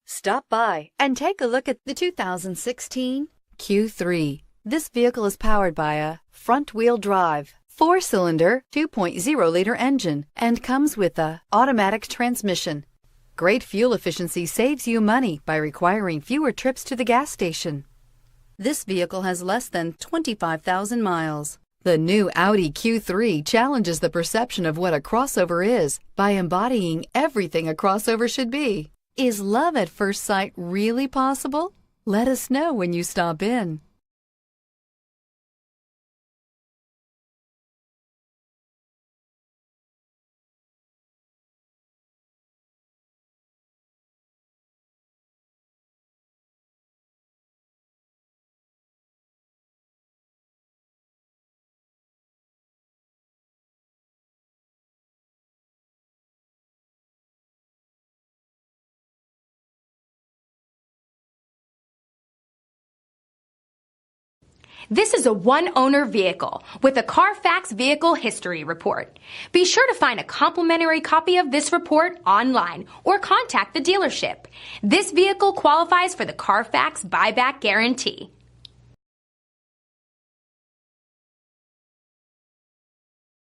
Stop by and take a look at the 2016 Q3. This vehicle is powered by a front-wheel drive, 4-cylinder, 2.0-liter engine and comes with a automatic transmission. Great fuel efficiency saves you money by requiring fewer trips to the gas station. This vehicle has less than 25,000 miles. The new Audi Q3 challenges the perception of what a crossover is by embodying everything a crossover should be. Is love at first sight really possible? Let us know when you stop in. This is a one-owner vehicle with a Carfax Vehicle History Report. Be sure to find a complimentary copy of this report online or contact the dealership. This vehicle qualifies for the Carfax Buyback Guarantee.